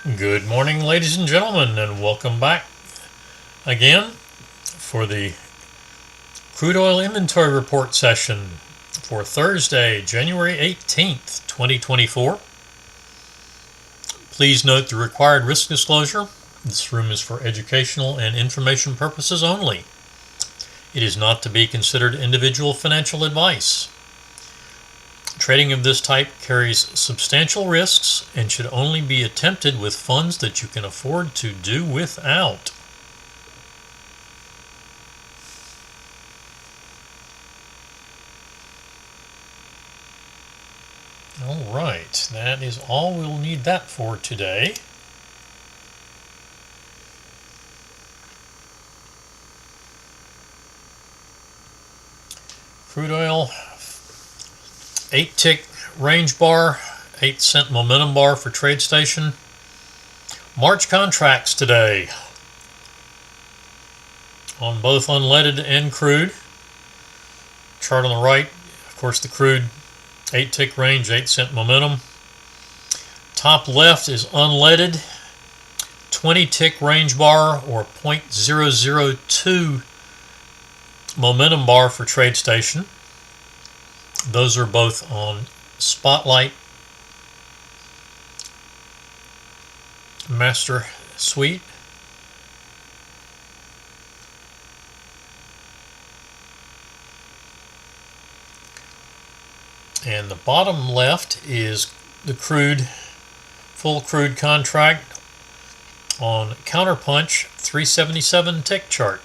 Good morning, ladies and gentlemen, and welcome back again for the crude oil inventory report session for Thursday, January 18th, 2024. Please note the required risk disclosure. This room is for educational and information purposes only. It is not to be considered individual financial advice. Trading of this type carries substantial risks and should only be attempted with funds that you can afford to do without. All right, that is all we'll need that for today. Crude oil, 8-tick range bar, 8-cent momentum bar for TradeStation. March contracts today on both unleaded and crude. Chart on the right, of course, the crude 8-tick range, 8-cent momentum. Top left is unleaded, 20-tick range bar or 0.002 momentum bar for TradeStation. Those are both on Spotlight Master Suite. And the bottom left is the crude, full crude contract on Counterpunch 377 tick chart.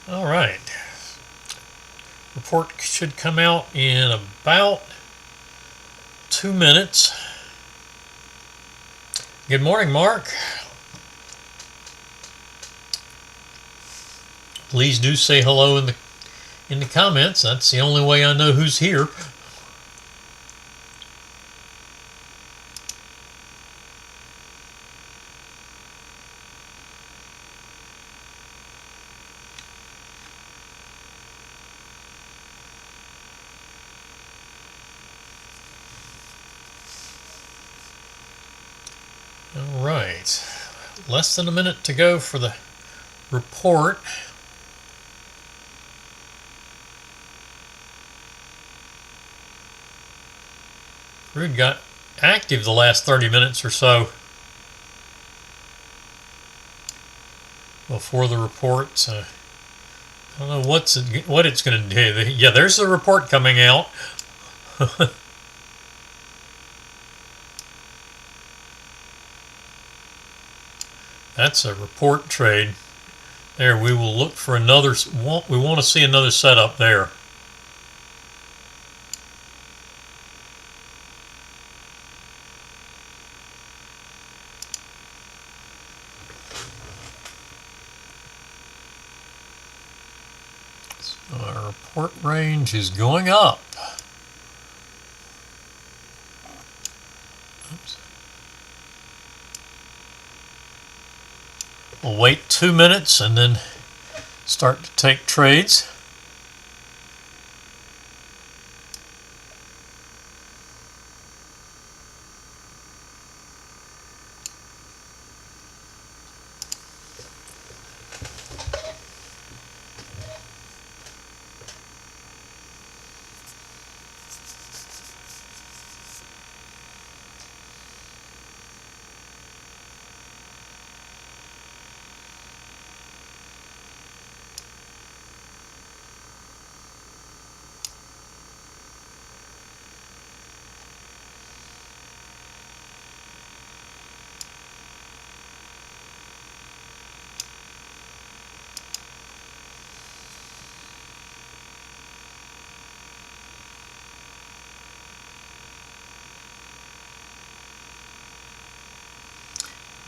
All right. Report should come out in about 2 minutes. Good morning, Mark. Please do say hello in the comments. That's the only way I know who's here. All right, less than a minute to go for the report. Crude got active the last 30 minutes or so before the report, so I don't know what it's going to do. Yeah, there's the report coming out. That's a report trade. There, we will look for another. We want to see another setup there. So our report range is going up. Oops. We'll wait 2 minutes and then start to take trades.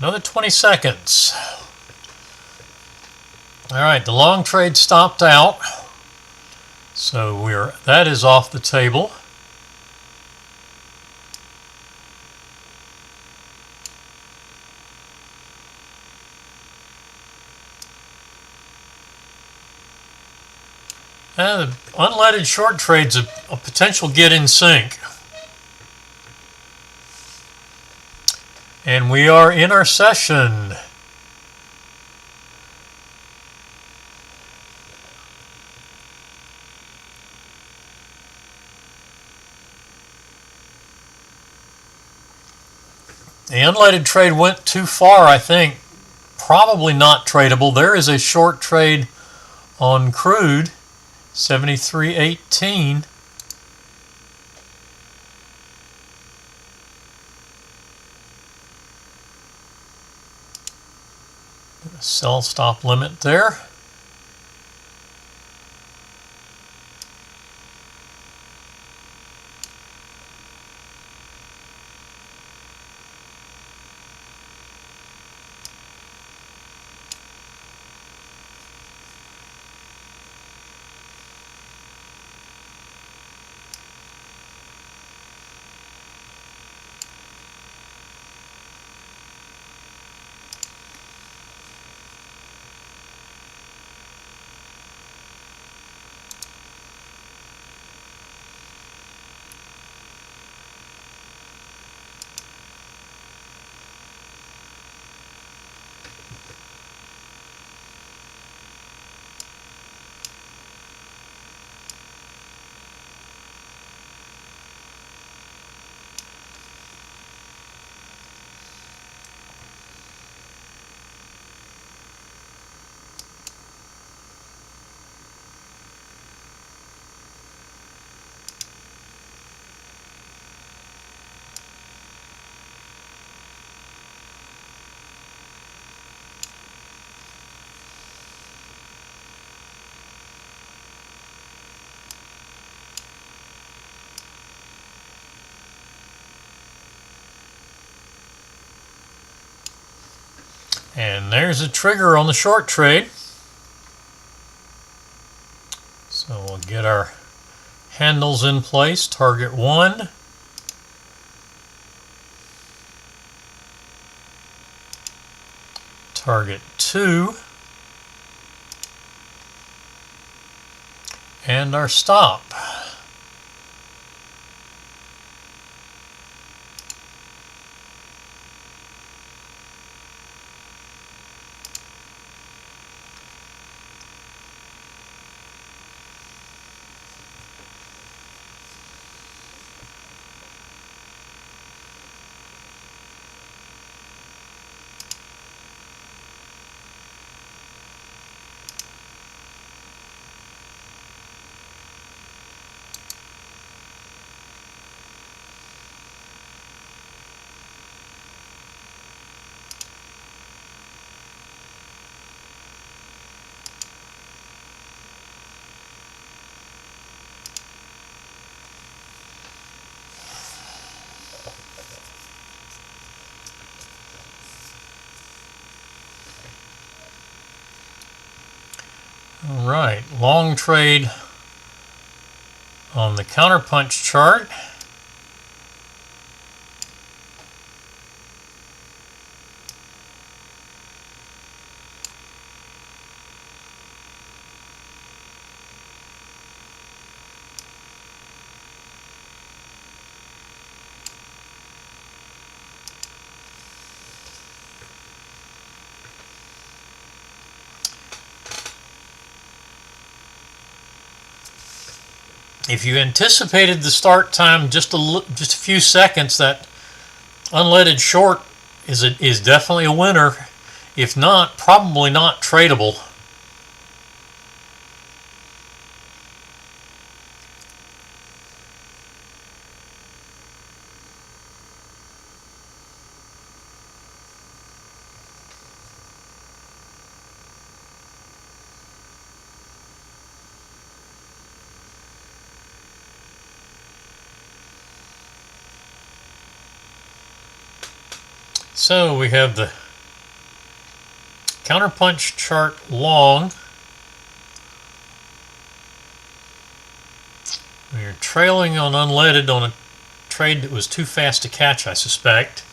Another 20 seconds. All right, the long trade stopped out. So that is off the table. The unleaded short trade's a potential get in sync. And we are in our session. The unleaded trade went too far, I think. Probably not tradable. There is a short trade on crude, 73.18. Sell stop limit there. And there's a trigger on the short trade. So we'll get our handles in place. Target 1. Target 2. And our stop. All right, long trade on the counterpunch chart. If you anticipated the start time just a few seconds, that unleaded short is definitely a winner. If not, probably not tradable. So we have the counterpunch chart long. We're trailing on unleaded on a trade that was too fast to catch, I suspect.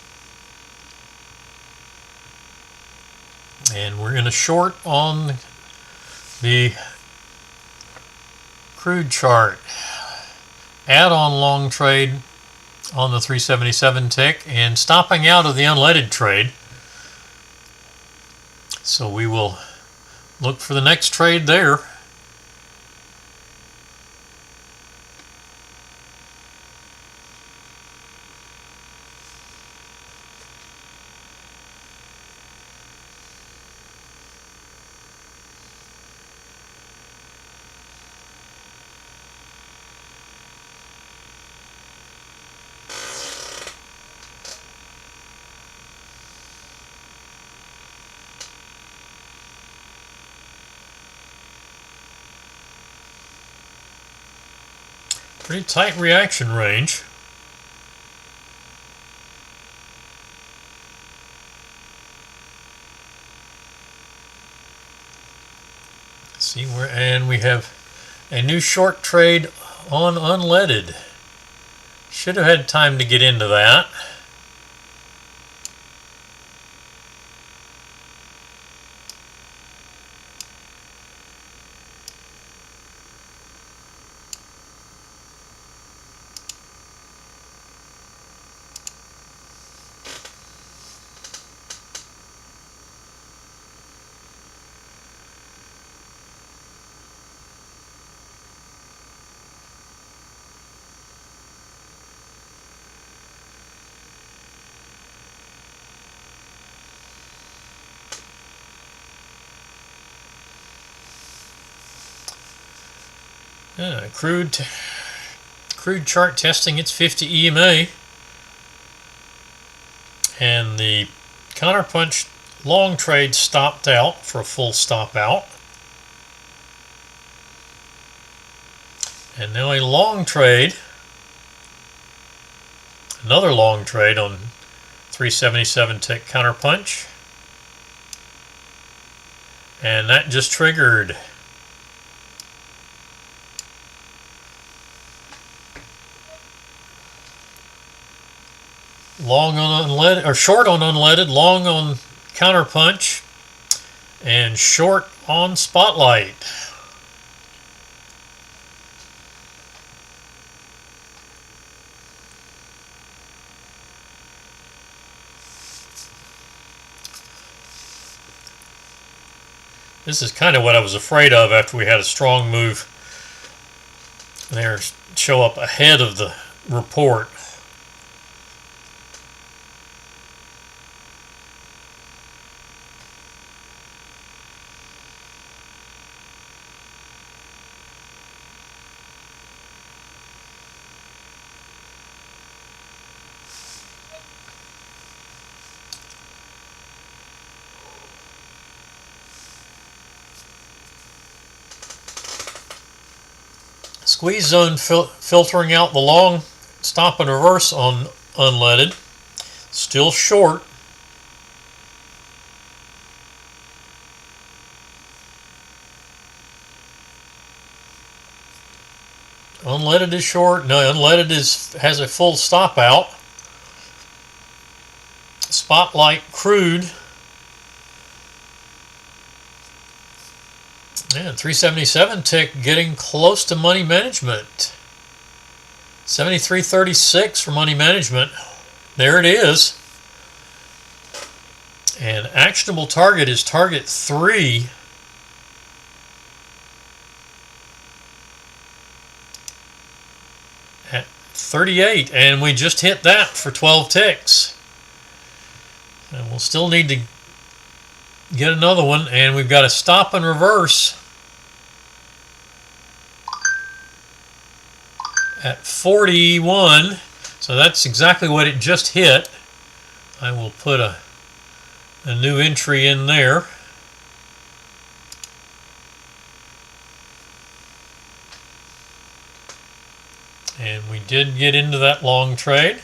And we're in a short on the crude chart. Add-on long trade on the 377 tick and stopping out of the unleaded trade. So we will look for the next trade there. Pretty tight reaction range. See where, and we have a new short trade on unleaded. Should have had time to get into that. Crude chart testing its 50 EMA, and the counterpunch long trade stopped out for a full stop out, and now a long trade, another long trade on 377 tick counterpunch, and that just triggered. Long on unleaded, or short on unleaded, long on counterpunch, and short on spotlight. This is kind of what I was afraid of after we had a strong move there, show up ahead of the report. Squeeze zone filtering out the long stop and reverse on unleaded. Still short. Unleaded is short. No, unleaded has a full stop out. Spotlight crude. And 377 tick getting close to money management. 73.36 for money management. There it is. And actionable target is target 3. At 38, and we just hit that for 12 ticks. And we'll still need to get another one, and we've got a stop and reverse at 41, so that's exactly what it just hit. I will put a new entry in there. And we did get into that long trade.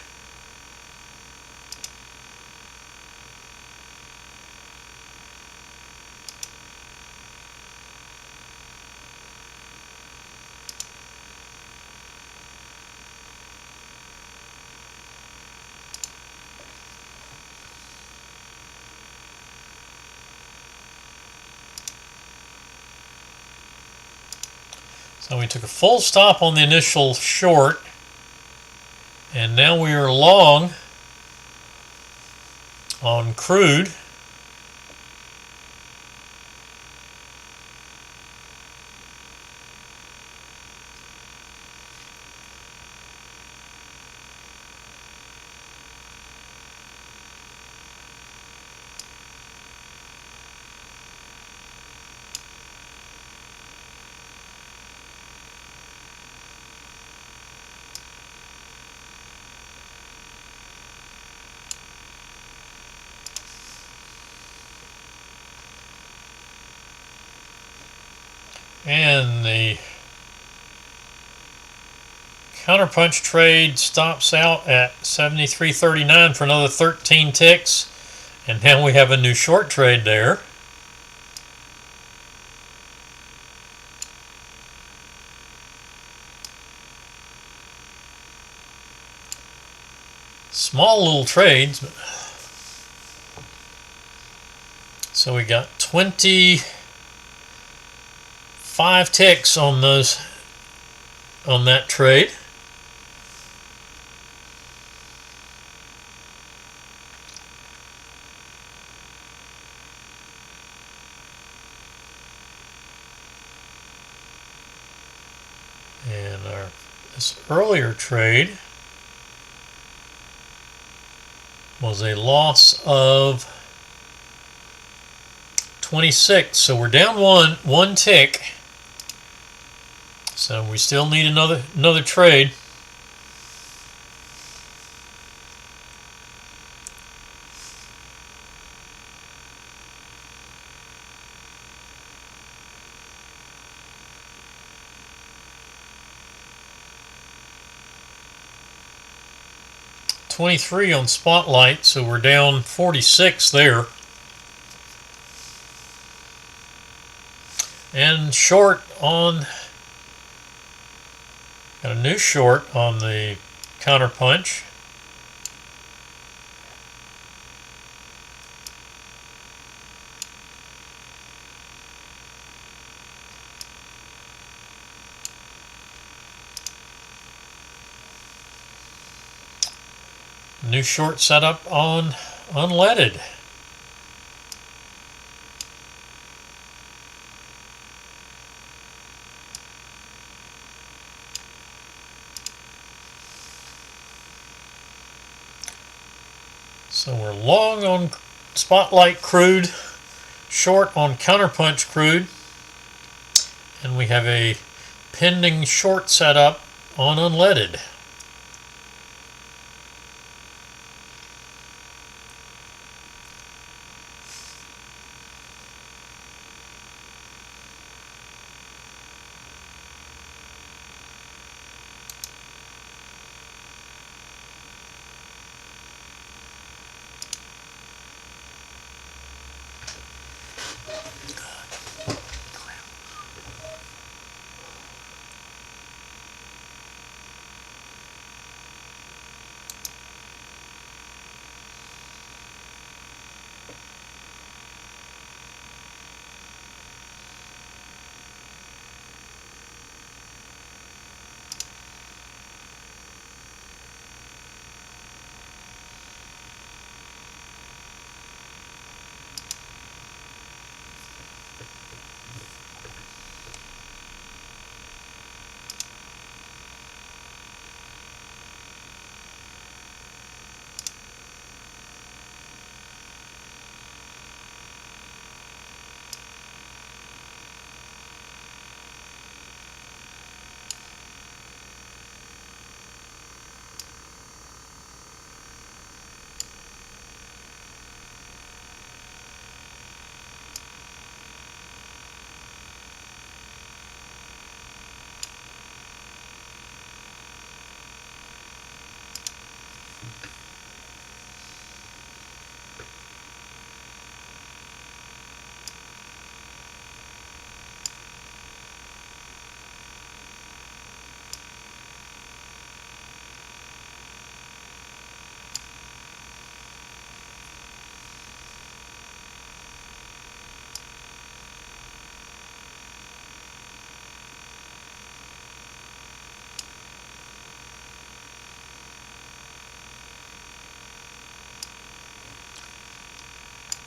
So we took a full stop on the initial short, and now we are long on crude. And the counterpunch trade stops out at 73.39 for another 13 ticks. And now we have a new short trade there. Small little trades. So we got 25 ticks on that trade. And this earlier trade was a loss of 26. So we're down one tick. So we still need another trade. $23 on Spotlight, so we're down 46 there. And short on, got a new short on the counterpunch. New short setup on unleaded. So we're long on Spotlight crude, short on counterpunch crude, and we have a pending short setup on unleaded.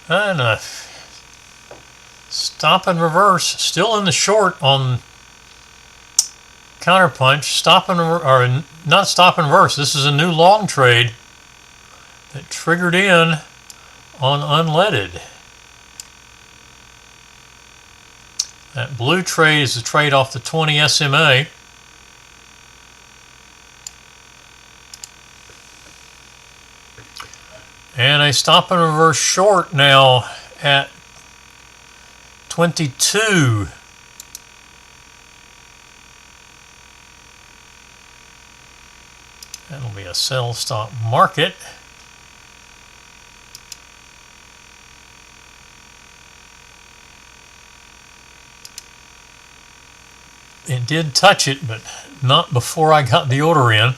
And stop and reverse, still in the short on counterpunch. Stop and or not stop and reverse. This is a new long trade that triggered in on unleaded. That blue trade is a trade off the 20 SMA. And a stop and reverse short now at 22. That'll be a sell stop market. It did touch it, but not before I got the order in.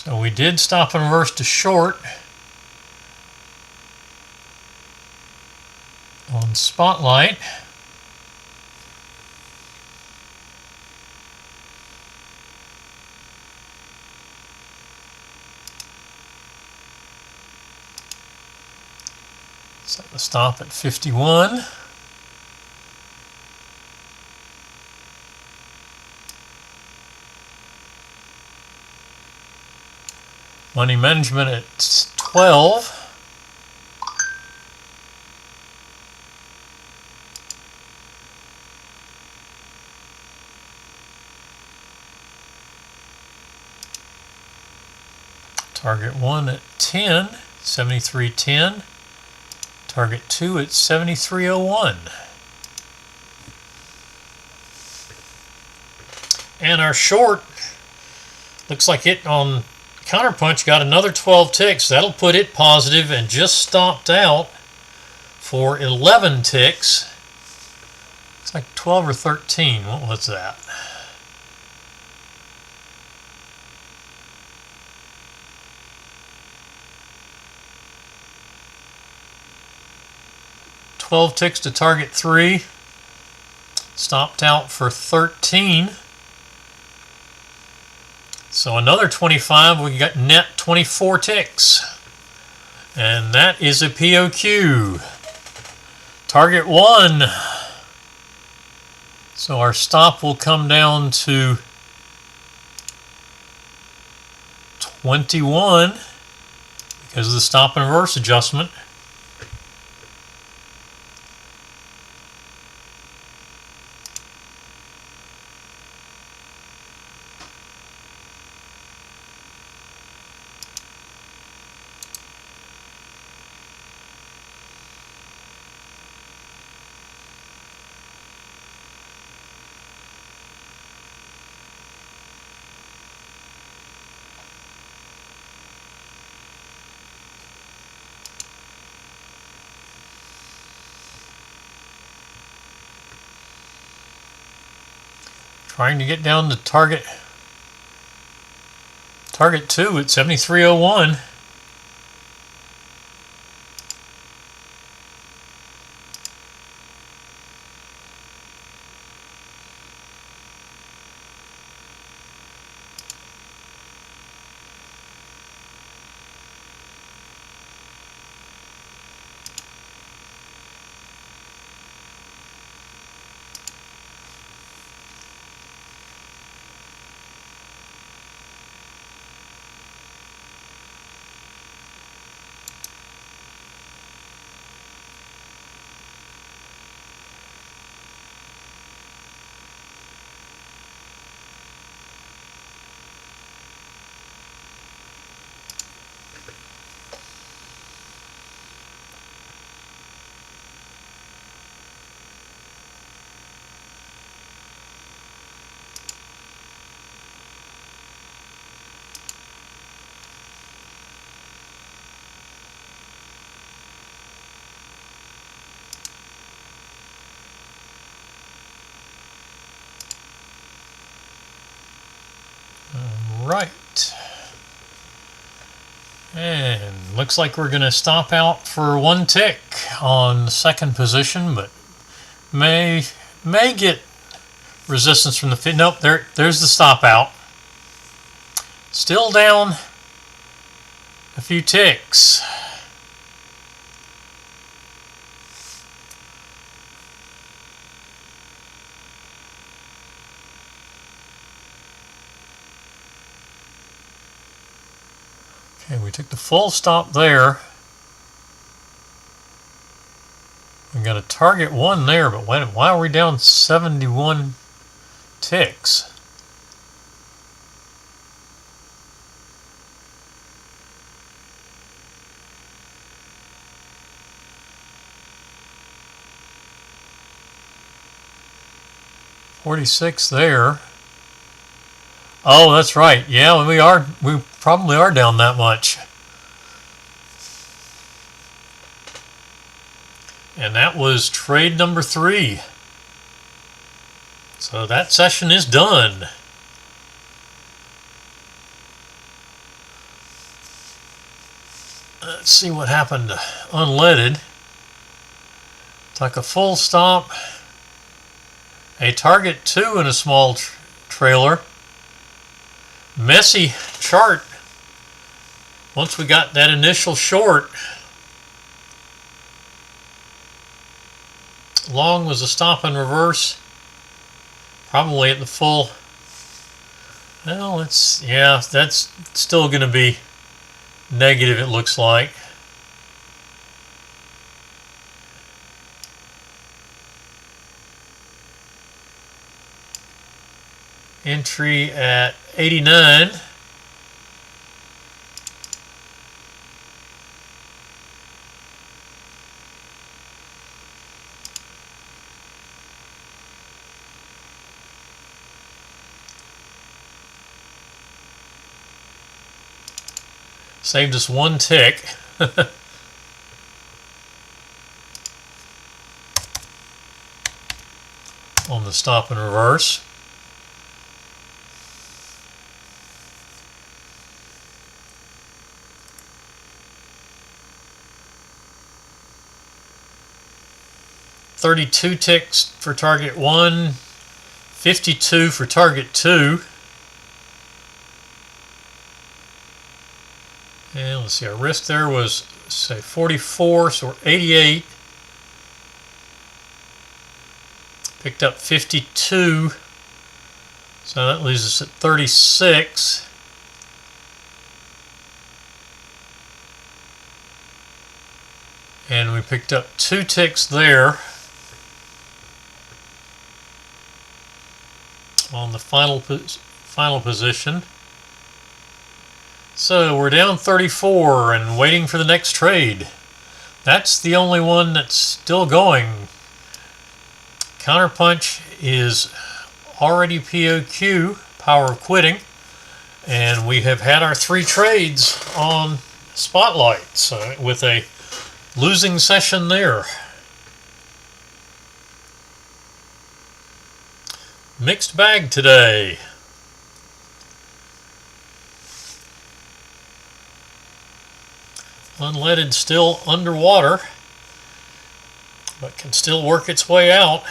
So we did stop and reverse to short on Spotlight. Set the stop at 51. Money management at 12. Target 1 at 10, 73.10. Target 2 at 73.01. And our short looks like it on counterpunch got another 12 ticks. That'll put it positive and just stopped out for 11 ticks. It's like 12 or 13. What was that? $12 ticks to target 3. Stopped out for 13. So another 25, we got net 24 ticks. And that is a POQ. Target 1. So our stop will come down to 21 because of the stop and reverse adjustment. Trying to get down to target 2 at 73.01. right. And looks like we're going to stop out for 1 tick on the second position, but may get resistance from the fit. Nope, there's the stop out. Still down a few ticks. Okay, we took the full stop there. We got a target 1 there, but why are we down 71 ticks? $46 there. Oh, that's right. Yeah, we probably are down that much. And that was trade number 3. So that session is done. Let's see what happened. Unleaded. Took a full stop. A target 2 and a small trailer. Messy chart. Once we got that initial short, long was a stop and reverse. Probably at the full. Well, that's still going to be negative, it looks like. Entry at 89. Saved us 1 tick. On the stop and reverse. $32 ticks for target 1, 52 for target 2. And let's see, our risk there was, say, 44, so we're 88. Picked up 52, so that leaves us at 36. And we picked up 2 ticks there on the final position. So we're down 34 and waiting for the next trade. That's the only one that's still going. Counterpunch is already POQ, power of quitting, and we have had our 3 trades on Spotlight, so with a losing session there. Mixed bag today. Unleaded still underwater, but can still work its way out.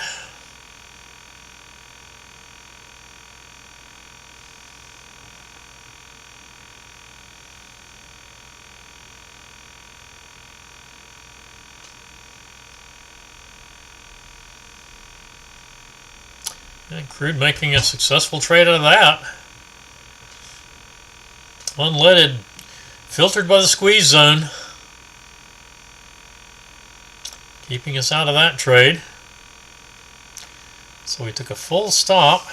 And Crude making a successful trade out of that. Unleaded filtered by the squeeze zone, keeping us out of that trade. So we took a full stop,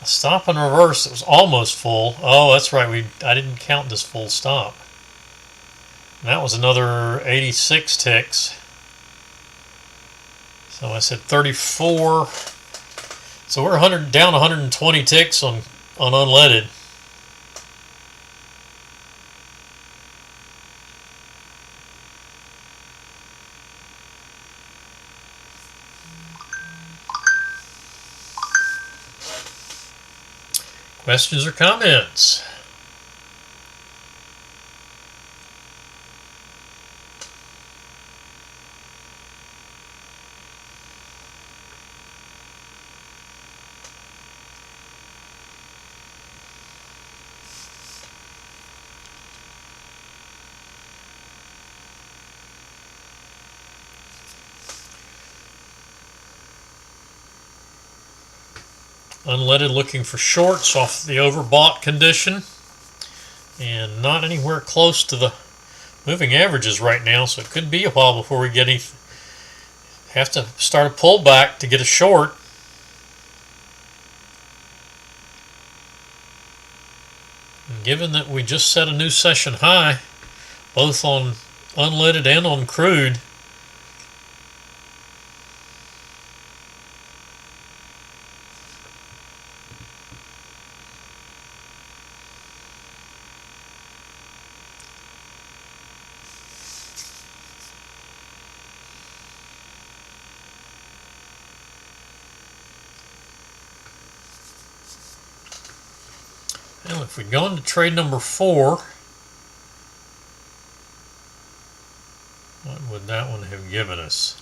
a stop and reverse that was almost full. Oh, that's right, I didn't count this full stop. And that was another 86 ticks. So I said 34. So we're down 120 ticks on unleaded. Questions or comments? Unleaded looking for shorts off the overbought condition, and not anywhere close to the moving averages right now, so it could be a while before we get have to start a pullback to get a short. And given that we just set a new session high both on unleaded and on crude, well, if we'd gone to trade number 4, what would that one have given us?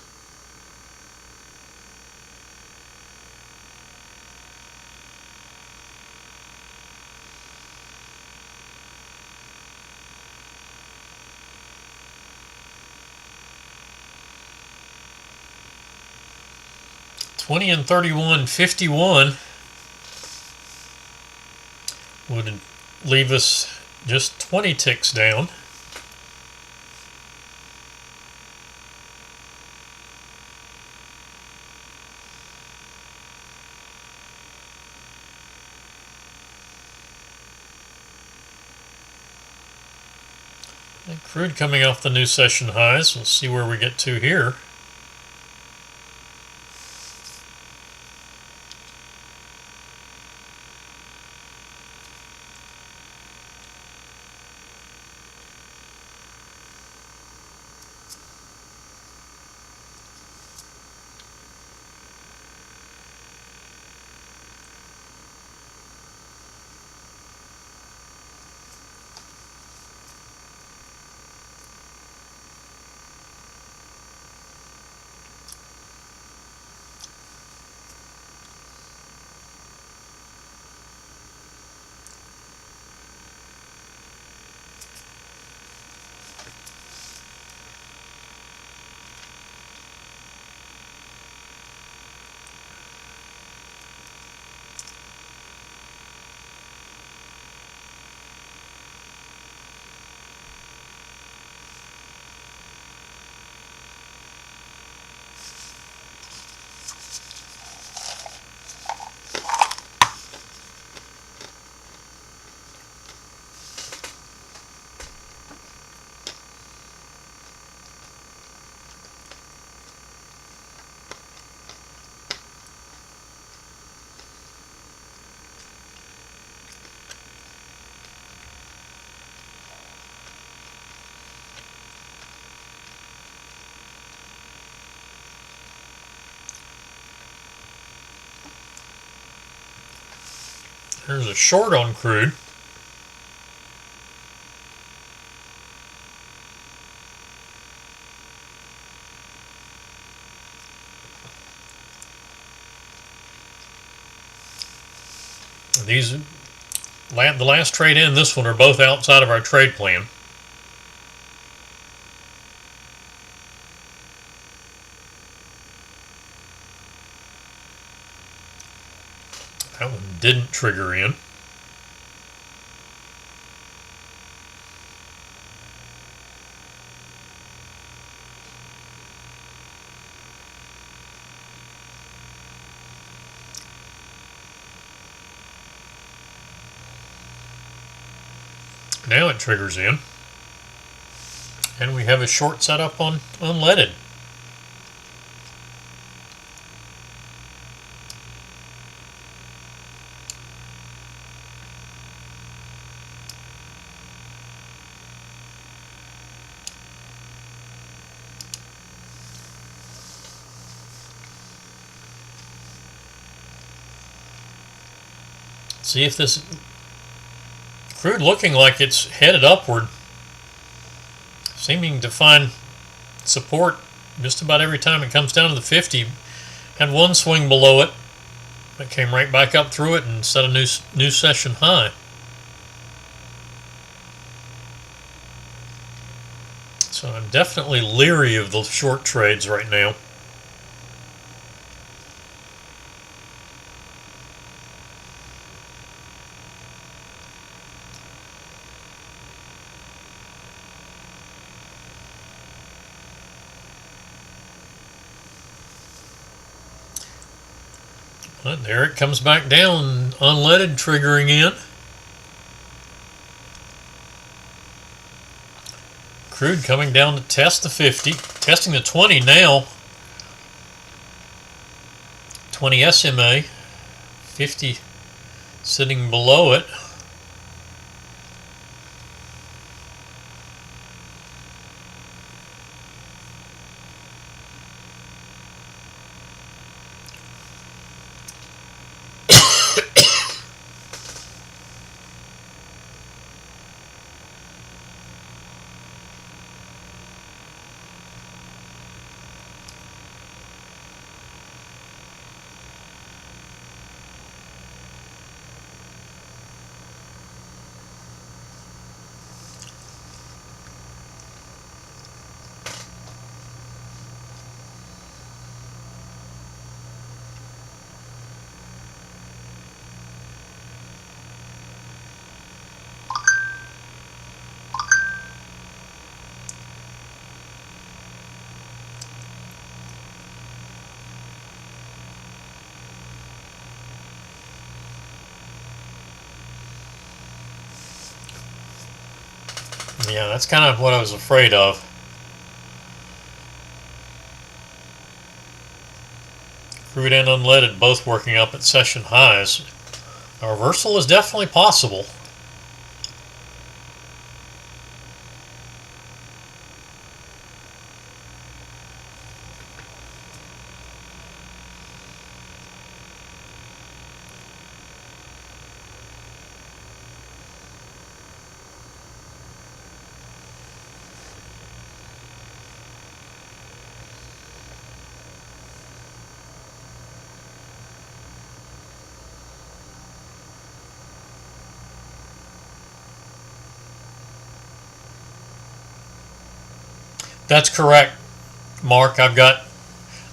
$20 and $31, $51 would leave us just 20 ticks down. And crude coming off the new session highs. We'll see where we get to here. There's a short on crude. These, the last trade and this one are both outside of our trade plan. That one didn't trigger in. Now it triggers in. And we have a short setup on unleaded. See if this crude looking like it's headed upward, seeming to find support just about every time it comes down to the 50. Had one swing below it, but came right back up through it and set a new session high. So I'm definitely leery of the short trades right now. But there it comes back down, unleaded, triggering in. Crude coming down to test the 50, testing the 20 now. 20 SMA, 50 sitting below it. Yeah, that's kind of what I was afraid of. Crude and unleaded both working up at session highs. A reversal is definitely possible. That's correct, Mark. I've got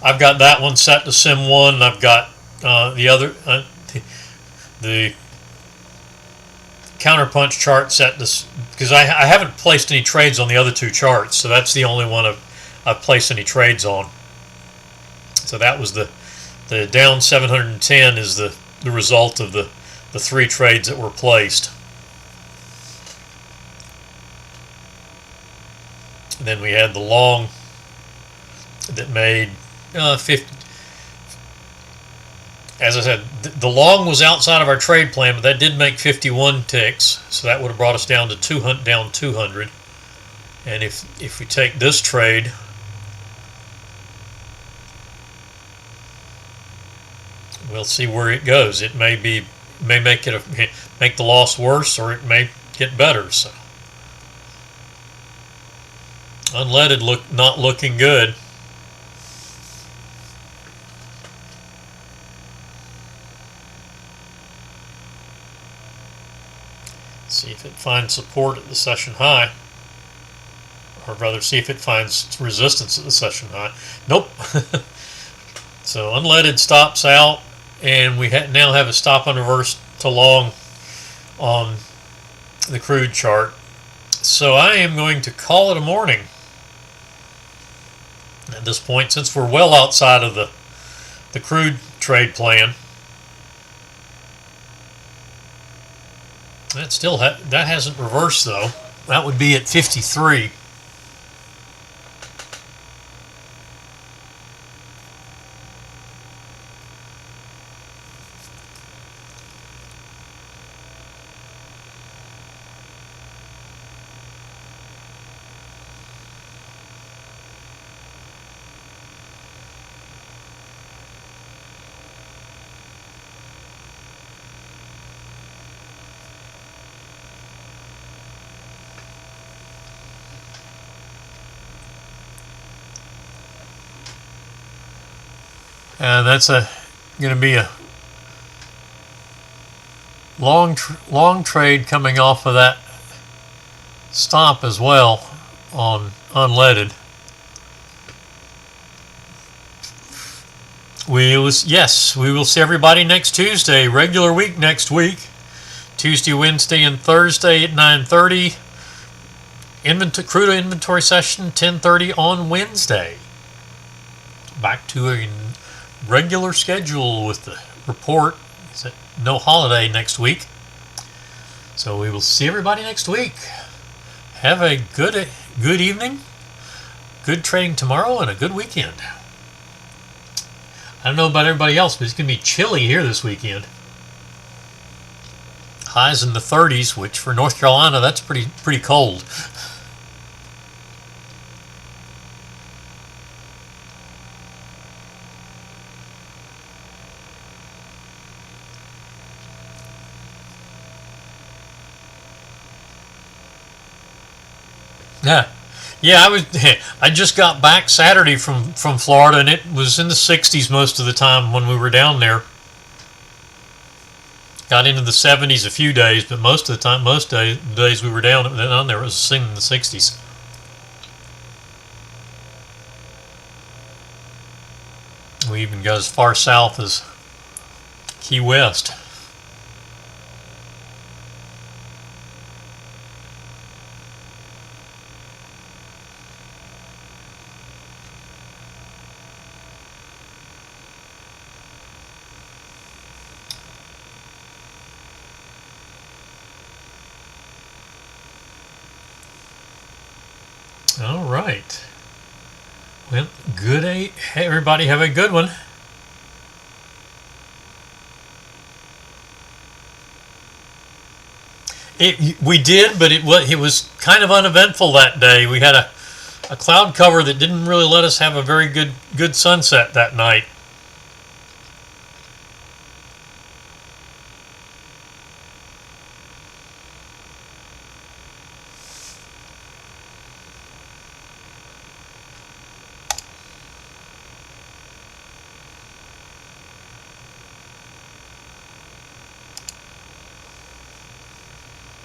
that one set to Sim 1. I've got the other the counterpunch chart set to, because I haven't placed any trades on the other two charts, so that's the only one I've placed any trades on. So that was the down 710 is the result of the 3 trades that were placed. And then we had the long that made 50. As I said, the long was outside of our trade plan, but that did make 51 ticks, so that would have brought us down to 200. And if we take this trade, we'll see where it goes. It may make the loss worse, or it may get better. So unleaded not looking good. See if it finds support at the session high, or rather see if it finds resistance at the session high. Nope. So unleaded stops out, and we now have a stop on reverse to long on the crude chart. So I am going to call it a morning at this point, since we're well outside of the crude trade plan. That still that hasn't reversed though. That would be at 53. and that's going to be a long trade coming off of that stop as well on unleaded. We will see everybody next Tuesday. Regular week next week. Tuesday, Wednesday, and Thursday at 9:30. Crude inventory session 10:30 on Wednesday. Back to a regular schedule with the report. No holiday next week. So we will see everybody next week. Have a good evening, good trading tomorrow, and a good weekend. I don't know about everybody else, but it's going to be chilly here this weekend. Highs in the 30s, which for North Carolina, that's pretty cold. Yeah, I just got back Saturday from Florida, and it was in the 60s most of the time when we were down there. Got into the 70s a few days, but most days we were down there, it was in the 60s. We even got as far south as Key West. All right. Well, hey, everybody, have a good one. We did, but it was kind of uneventful that day. We had a cloud cover that didn't really let us have a very good sunset that night.